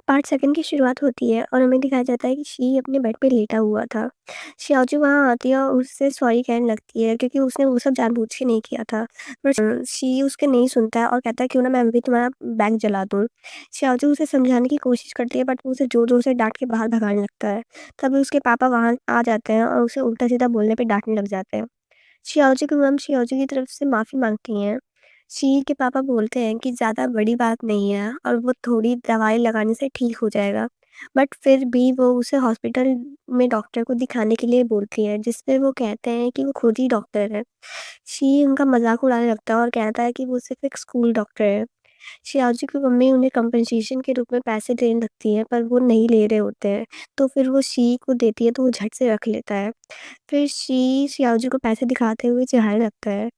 Part 2 की शुरुआत होती है और हमें दिखाया जाता है कि शी अपने बेड पे लेटा हुआ था। शियाओज़ू वहाँ आती है और उससे सॉरी कहने लगती है क्योंकि उसने वो सब जानबूझ के नहीं किया था। बट शी उसके नहीं सुनता है और कहता है क्यों ना मैं भी तुम्हारा बैंक जला दूँ। शियाओज़ू उसे समझाने की कोशिश करती है बट वो उसे ज़ोर-ज़ोर से डाँट के बाहर भगाने लगता है। तभी उसके पापा वहाँ आ जाते हैं और उसे उल्टा-सीधा बोलने पे डाँटने लग जाते हैं। शियाओज़ी की मम शियाओज़ी की तरफ से माफ़ी माँगती हैं। शी के पापा बोलते हैं कि ज़्यादा बड़ी बात नहीं है और वो थोड़ी दवाई लगाने से ठीक हो जाएगा। बट फिर भी वो उसे हॉस्पिटल में डॉक्टर को दिखाने के लिए बोलती है, जिस पे वो कहते हैं कि वो खुद ही डॉक्टर है। शी उनका मज़ाक उड़ाने लगता है और कहता है कि वो सिर्फ़ एक स्कूल डॉक्टर है। शियाओज़ी की मम्मी उन्हें कंपनसेशन के रूप में पैसे देने लगती है, पर वो नहीं ले रहे होते हैं। तो फिर वो शी को देती है, तो वो झट से रख लेता है। फिर शी शियाओज़ी को पैसे दिखाते हुए चिढ़ाने लगता है।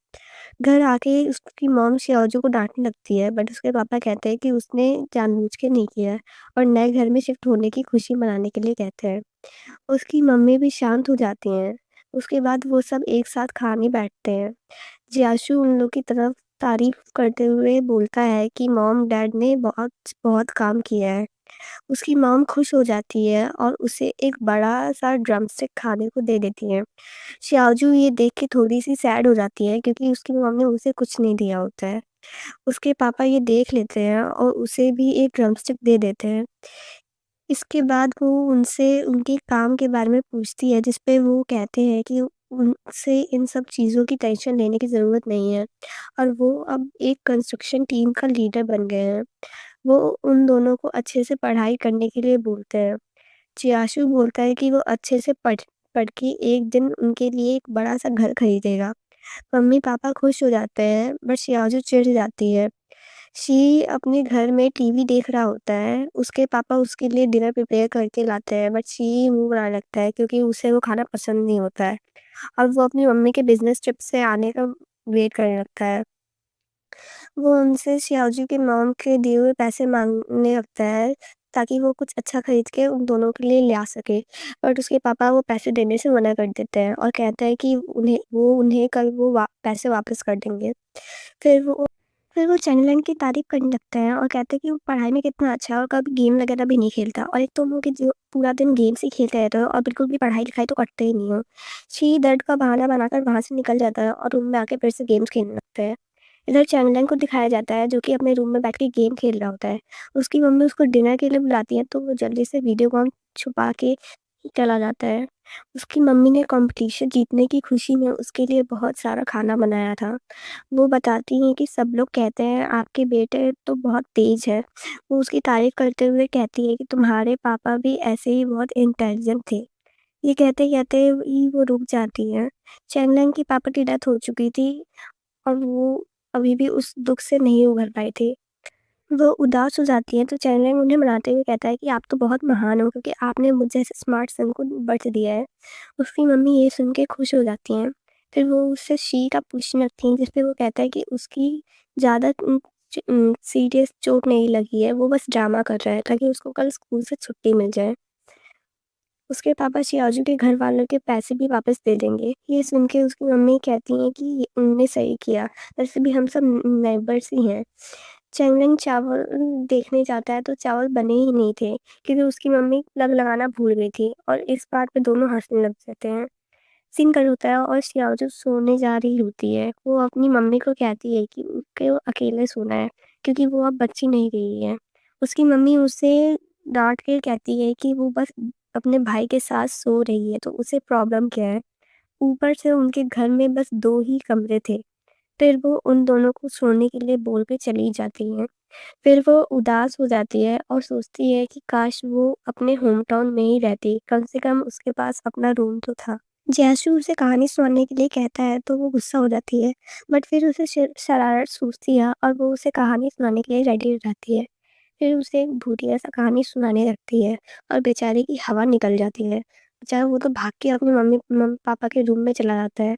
घर आके उसकी मॉम शियाओज़ू को डाँटने लगती है, बट उसके पापा कहते हैं कि उसने जानबूझ के नहीं किया है और नए घर में शिफ्ट होने की खुशी मनाने के लिए कहते हैं। उसकी मम्मी भी शांत हो जाती हैं। उसके बाद वो सब एक साथ खाने बैठते हैं। जियाशु उन लोग की तरफ तारीफ़ करते हुए बोलता है कि मॉम-डैड ने बहुत काम किया है। उसकी मॉम खुश हो जाती है और उसे एक बड़ा-सा ड्रमस्टिक खाने को दे देती है। शियाओज़ू ये देख के थोड़ी-सी सैड हो जाती है क्योंकि उसकी मॉम ने उसे कुछ नहीं दिया होता है। उसके पापा ये देख लेते हैं और उसे भी एक ड्रमस्टिक दे देते हैं। इसके बाद वो उनसे उनके काम के बारे में पूछती है, जिस पे वो कहते हैं कि उनसे इन सब चीज़ों की टेंशन लेने की ज़रूरत नहीं है और वो अब एक कंस्ट्रक्शन टीम का लीडर बन गए हैं। वो उन दोनों को अच्छे से पढ़ाई करने के लिए बोलते हैं। चियाशु बोलता है कि वो अच्छे से पढ़ पढ़ के एक दिन उनके लिए एक बड़ा-सा घर खरीदेगा। मम्मी-पापा खुश हो जाते हैं, बट शियाज़ू चिढ़ जाती है। शी अपने घर में टीवी देख रहा होता है, उसके पापा उसके लिए डिनर प्रिपेयर करके लाते हैं, बट शी मुँह बनाने लगता है क्योंकि उसे वो खाना पसंद नहीं होता है और वो अपनी मम्मी के बिज़नेस ट्रिप से आने का वेट करने लगता है। वो उनसे शियाओज़ू की मॉम के दिए हुए पैसे माँगने लगता है, ताकि वो कुछ अच्छा खरीद के उन दोनों के लिए ला सके। बट उसके पापा वो पैसे देने से मना कर देते हैं और कहते हैं कि उन्हें कल वो पैसे वापस कर देंगे। फिर वो फिर वो चैनलैंड की तारीफ़ करने लगता है और कहते हैं कि वो पढ़ाई में कितना अच्छा है और कभी गेम वगैरह भी नहीं खेलता और एक तो वो कि जो पूरा दिन गेम्स ही खेलते रहते हो और बिल्कुल भी पढ़ाई-लिखाई तो करते ही नहीं हो। शी दर्द का बहाना बनाकर वहाँ से निकल जाता है और रूम में आके फिर से गेम्स खेलने लगता है। इधर चैनलैंग को दिखाया जाता है जो कि अपने रूम में बैठ के गेम खेल रहा होता है। उसकी मम्मी उसको डिनर के लिए बुलाती है तो वो जल्दी से वीडियोकॉन छुपा के चला जाता है। उसकी मम्मी ने कॉम्पिटिशन जीतने की खुशी में उसके लिए बहुत सारा खाना बनाया था। वो बताती हैं कि सब लोग कहते हैं आपके बेटे तो बहुत तेज़ है। वो उसकी तारीफ़ करते हुए कहती है कि तुम्हारे पापा भी ऐसे ही बहुत इंटेलिजेंट थे। ये कहते-कहते ही वो रुक जाती हैं। चैंगलैंग के पापा की डेथ हो चुकी थी और वो अभी भी उस दुःख से नहीं उभर पाए थे। वो उदास हो जाती हैं तो चैंगलैंग उन्हें मनाते हुए कहता है कि आप तो बहुत महान हो क्योंकि आपने मुझ जैसे स्मार्ट सन को बर्थ दिया है। उसकी मम्मी ये सुन के खुश हो जाती हैं। फिर वो उससे शी का पूछने लगती हैं जिस पे वो कहता है कि उसकी ज़्यादा सीरियस चोट नहीं लगी है, वो बस ड्रामा कर रहा है ताकि उसको कल स्कूल से छुट्टी मिल जाए। उसके पापा शियाज़ू के घर वालों के पैसे भी वापस दे देंगे। ये सुन के उसकी मम्मी कहती हैं कि उनने सही किया, वैसे भी हम सब नेबर्स ही हैं। चैंगलैंग चावल देखने जाता है तो चावल बने ही नहीं थे क्योंकि उसकी मम्मी प्लग लगाना भूल गई थी और इस बात पे दोनों हँसने लग जाते हैं। सीन कट होता है और शियाओज़ू सोने जा रही होती है। वो अपनी मम्मी को कहती है कि उसको अकेले सोना है क्योंकि वो अब बच्ची नहीं रही है। उसकी मम्मी उसे डाँट के कहती है कि वो बस अपने भाई के साथ सो रही है तो उसे प्रॉब्लम क्या है? ऊपर से उनके घर में बस 2 ही कमरे थे। फिर वो उन दोनों को सोने के लिए बोल के चली जाती हैं। फिर वो उदास हो जाती है और सोचती है कि काश वो अपने होम टाउन में ही रहती, कम से कम उसके पास अपना रूम तो था। जैसू उसे कहानी सुनाने के लिए कहता है तो वो गुस्सा हो जाती है, बट फिर उसे शरारत सूझती है और वो उसे कहानी सुनाने के लिए रेडी हो जाती है। फिर उसे एक भूतिया सा कहानी सुनाने लगती है और बेचारे की हवा निकल जाती है। बेचारा वो तो भाग के अपनी मम्मी पापा के रूम में चला जाता है।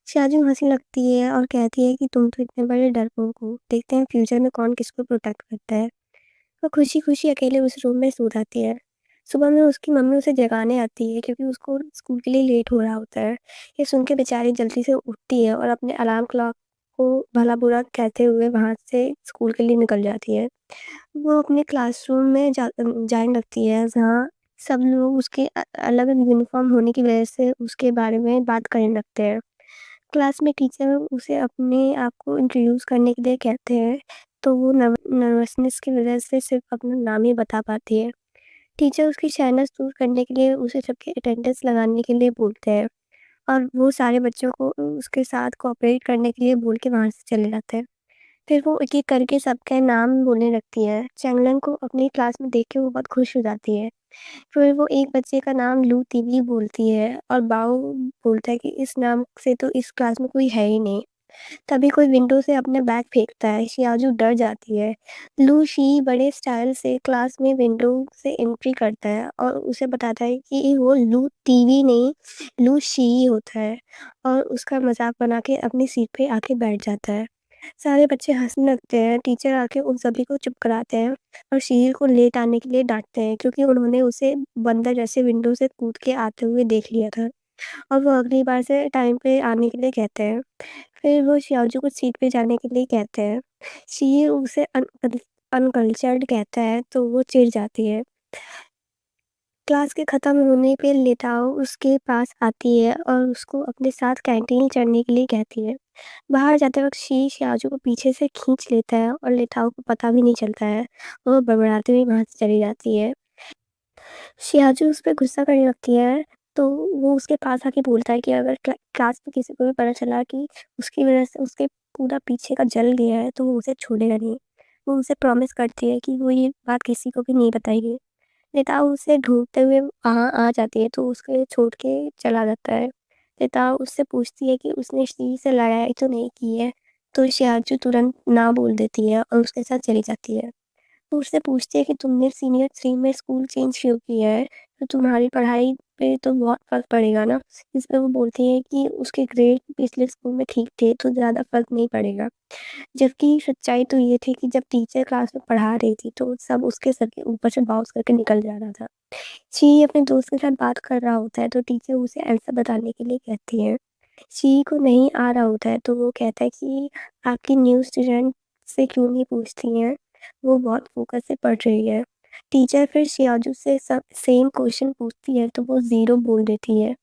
शाहजू हंसने लगती है और कहती है कि तुम तो इतने बड़े डरपोक हो, देखते हैं फ्यूचर में कौन किसको प्रोटेक्ट करता है। वो खुशी-खुशी अकेले उस रूम में सो जाती है। सुबह में उसकी मम्मी उसे जगाने आती है क्योंकि उसको स्कूल के लिए लेट हो रहा होता है। ये सुन के बेचारी जल्दी से उठती है और अपने अलार्म क्लॉक सबको भला-बुरा कहते हुए वहाँ से स्कूल के लिए निकल जाती है। वो अपने क्लासरूम में जाने लगती है, जहाँ सब लोग उसके अलग यूनिफ़ॉर्म होने की वजह से उसके बारे में बात करने लगते हैं। क्लास में टीचर उसे अपने आप को इंट्रोड्यूस करने के लिए कहते हैं, तो वो नर्वसनेस की वजह से सिर्फ़ अपना नाम ही बता पाती है। टीचर उसकी शाइनेस दूर करने के लिए उसे सबके अटेंडेंस लगाने के लिए बोलते हैं और वो सारे बच्चों को उसके साथ कोऑपरेट करने के लिए बोल के वहाँ से चले जाते हैं। फिर वो एक-एक करके सबके नाम बोलने लगती है। चैंगलन को अपनी क्लास में देख के वो बहुत खुश हो जाती है। फिर वो एक बच्चे का नाम लू तीवी बोलती है और बाओ बोलता है कि इस नाम से तो इस क्लास में कोई है ही नहीं। तभी कोई विंडो से अपना बैग फेंकता है, शियाजू डर जाती है। लू शी बड़े स्टाइल से क्लास में विंडो से एंट्री करता है और उसे बताता है कि वो लू टीवी नहीं, लू शी होता है और उसका मज़ाक बना के अपनी सीट पे आके बैठ जाता है। सारे बच्चे हँसने लगते हैं, टीचर आके उन सभी को चुप कराते हैं और शीर को लेट आने के लिए डाँटते हैं क्योंकि उन्होंने उसे बंदर जैसे विंडो से कूद के आते हुए देख लिया था और वो अगली बार से टाइम पे आने के लिए कहते हैं। फिर वो शियाओज़ू को सीट पे जाने के लिए कहते हैं। शी उसे अनकल्चर्ड कहता है तो वो चिढ़ जाती है। क्लास के ख़त्म होने पे लेटाओ उसके पास आती है और उसको अपने साथ कैंटीन चढ़ने के लिए कहती है। बाहर जाते वक़्त शी शियाओज़ू को पीछे से खींच लेता है और लेटाओ को पता भी नहीं चलता है। वो बड़बड़ाते हुए वहाँ से चली जाती है। शियाज़ू उस पे गुस्सा करने लगती है, तो वो उसके पास आके बोलता है कि अगर क्लास में किसी को भी पता चला कि उसकी वज़ह से उसके पूरा पीछे का जल गया है, तो वो उसे छोड़ेगा नहीं। वो उसे प्रॉमिस करती है कि वो ये बात किसी को भी नहीं बताएगी। नेताओ उसे ढूँढते हुए वहाँ आ जाती है, तो उसको छोड़ के चला जाता है। नेताओ उससे पूछती है कि उसने शी से लड़ाई तो नहीं की है, तो शियाज़ू तुरंत ना बोल देती है और उसके साथ चली जाती है। वो उससे पूछती है कि तुमने सीनियर 3 में स्कूल चेंज क्यों किया है? तो तुम्हारी पढ़ाई पे तो बहुत फ़र्क पड़ेगा ना। इस पे वो बोलती है कि उसके ग्रेड पिछले स्कूल में ठीक थे, तो ज़्यादा फ़र्क नहीं पड़ेगा। जबकि सच्चाई तो ये थी कि जब टीचर क्लास में पढ़ा रही थी, तो सब उसके सर के ऊपर से बाउंस करके निकल जा रहा था। शी अपने दोस्त के साथ बात कर रहा होता है, तो टीचर उसे आंसर बताने के लिए कहती है। शी को नहीं आ रहा होता है, तो वो कहता है कि आपकी न्यू स्टूडेंट से क्यों नहीं पूछती हैं? वो बहुत फ़ोकस से पढ़ रही है। टीचर फिर शियाजू से सब सेम क्वेश्चन पूछती है, तो वो ज़ीरो बोल देती है।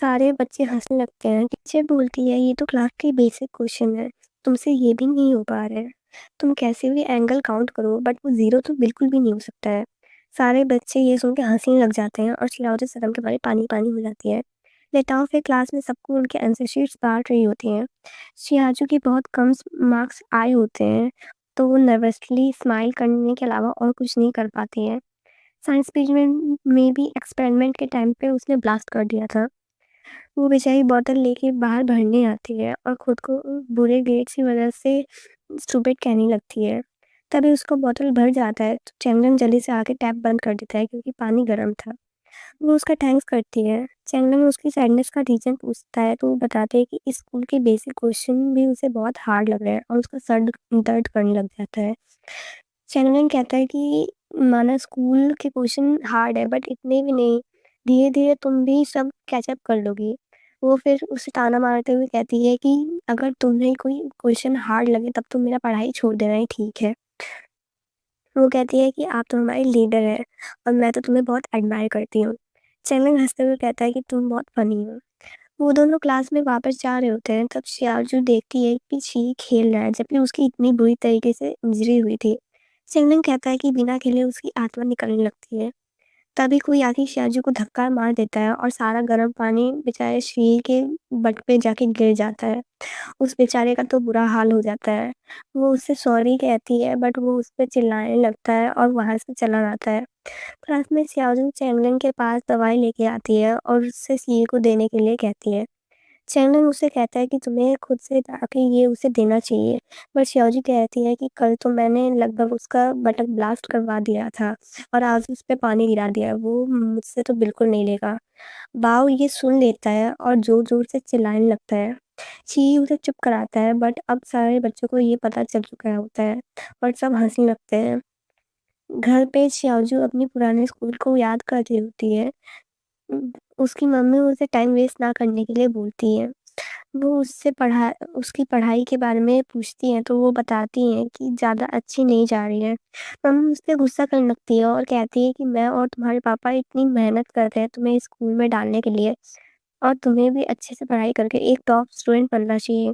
सारे बच्चे हँसने लगते हैं। टीचर बोलती है, "ये तो क्लास की बेसिक क्वेश्चन है, तुमसे ये भी नहीं हो पा रहा है। तुम कैसे भी एंगल काउंट करो, बट वो ज़ीरो तो बिल्कुल भी नहीं हो सकता है।" सारे बच्चे ये सुन के हँसने लग जाते हैं और शियाओज़ू शर्म के मारे पानी-पानी हो जाती है। लेटाओ फिर क्लास में सबको उनके आंसर शीट्स बाँट रही होती हैं। शियाज़ू के बहुत कम मार्क्स आए होते हैं, तो वो नर्वसली स्माइल करने के अलावा और कुछ नहीं कर पाती है। साइंस पीरियड में भी एक्सपेरिमेंट के टाइम पे उसने ब्लास्ट कर दिया था। वो बेचारी बॉटल लेके बाहर भरने आती है और खुद को बुरे ग्रेड्स की वजह से स्टूपिड कहने लगती है। तभी उसको बॉटल भर जाता है, तो चैंगलम जल्दी से आके टैप बंद कर देता है क्योंकि पानी गर्म था। वो उसका थैंक्स करती है। चैंगलम उसकी सैडनेस का रीज़न पूछता है, तो वो बताते हैं कि इस स्कूल के बेसिक क्वेश्चन भी उसे बहुत हार्ड लग रहा है और उसका सर दर्द करने लग जाता है। चैनलन कहता है कि माना स्कूल के क्वेश्चन हार्ड है बट इतने भी नहीं, धीरे-धीरे तुम भी सब कैच अप कर लोगी। वो फिर उसे ताना मारते हुए कहती है कि अगर तुम्हें कोई क्वेश्चन हार्ड लगे तब तो मेरा पढ़ाई छोड़ देना ही ठीक है। वो कहती है कि आप तो हमारी लीडर हैं और मैं तो तुम्हें बहुत एडमायर करती हूँ। चैनलन हँसते हुए कहता है कि तुम बहुत फ़नी हो। वो दोनों क्लास में वापस जा रहे होते हैं, तब शियाजू देखती है कि शी खेल रहा है जबकि उसकी इतनी बुरी तरीके से इंजरी हुई थी। चिंगलिंग कहता है कि बिना खेले उसकी आत्मा निकलने लगती है। तभी कोई आके शियाजू को धक्का मार देता है और सारा गर्म पानी बेचारे शी के बट पे जाके गिर जाता है। उस बेचारे का तो बुरा हाल हो जाता है। वो उससे सॉरी कहती है बट वो उस पे चिल्लाने लगता है और वहाँ से चला जाता है। क्लास में शियाजू चैंगलिंग के पास दवाई लेके आती है और उससे शी को देने के लिए कहती है। चैंगलिंग उससे कहता है कि तुम्हें खुद से जाके ये उसे देना चाहिए, पर शिवाजी कहती है कि कल तो मैंने लगभग उसका बटन ब्लास्ट करवा दिया था और आज उस पे पानी गिरा दिया, वो मुझसे तो बिल्कुल नहीं लेगा। बाव ये सुन लेता है और ज़ोर-ज़ोर से चिल्लाने लगता है। ची उसे चुप कराता है बट अब सारे बच्चों को ये पता चल चुका होता है और सब हँसने लगते हैं। घर पे शियाओज़ू अपनी पुराने स्कूल को याद कर रही होती है। उसकी मम्मी उसे टाइम वेस्ट ना करने के लिए बोलती है। वो उसकी पढ़ाई के बारे में पूछती हैं, तो वो बताती हैं कि ज़्यादा अच्छी नहीं जा रही है। मम्मी उस पे गुस्सा करने लगती है और कहती है कि मैं और तुम्हारे पापा इतनी मेहनत कर रहे हैं तुम्हें स्कूल में डालने के लिए और तुम्हें भी अच्छे से पढ़ाई करके एक टॉप स्टूडेंट बनना चाहिए।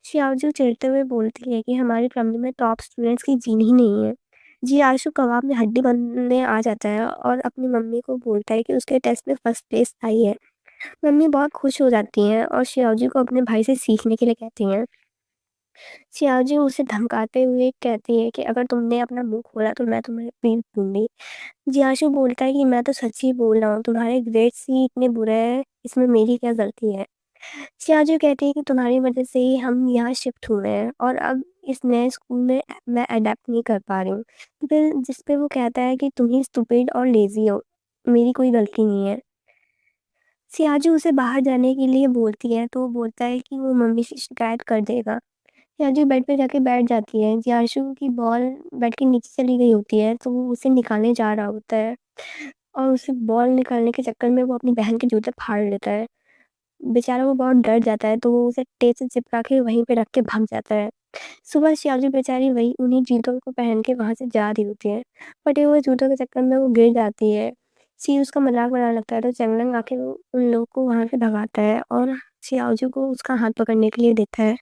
शियाओज़ू चिढ़ते हुए बोलती है कि हमारी फैमिली में टॉप स्टूडेंट्स की जीन ही नहीं है। जियाशु कबाब में हड्डी बनने आ जाता है और अपनी मम्मी को बोलता है कि उसके टेस्ट में फर्स्ट प्लेस आई है। मम्मी बहुत खुश हो जाती हैं और शियाओज़ू को अपने भाई से सीखने के लिए कहती हैं। शियाओज़ू उसे धमकाते हुए कहती है कि अगर तुमने अपना मुँह खोला तो मैं तुम्हें पीट दूँगी। जियाशु बोलता है कि मैं तो सच ही बोल रहा हूँ, तुम्हारे ग्रेड्स ही इतने बुरे हैं, इसमें मेरी क्या गलती है? शियाजू कहती है कि तुम्हारी वजह से ही हम यहाँ शिफ्ट हुए हैं और अब इस नए स्कूल में मैं अडेप्ट नहीं कर पा रही हूँ। तो फिर जिस पे वो कहता है कि तुम ही स्टूपिड और लेज़ी हो, मेरी कोई गलती नहीं है। सियाजू उसे बाहर जाने के लिए बोलती है, तो वो बोलता है कि वो मम्मी से शिकायत कर देगा। सियाजू बेड पे जाके बैठ जाती है। जियाशु की बॉल बेड के नीचे चली गई होती है, तो वो उसे निकालने जा रहा होता है और उसे बॉल निकालने के चक्कर में वो अपनी बहन के जूते फाड़ लेता है। बेचारा वो बहुत डर जाता है, तो वो उसे टेप से चिपका के वहीं पे रख के भाग जाता है। सुबह शियाज़ू बेचारी वही उन्हीं जूतों को पहन के वहाँ से जा रही होती है। फटे हुए जूतों के चक्कर में वो गिर जाती है। शी उसका मज़ाक बनाने लगता है, तो चैंगलंग आके वो उन लोगों को वहाँ से भगाता है और शियाज़ू को उसका हाथ पकड़ने के लिए देता है।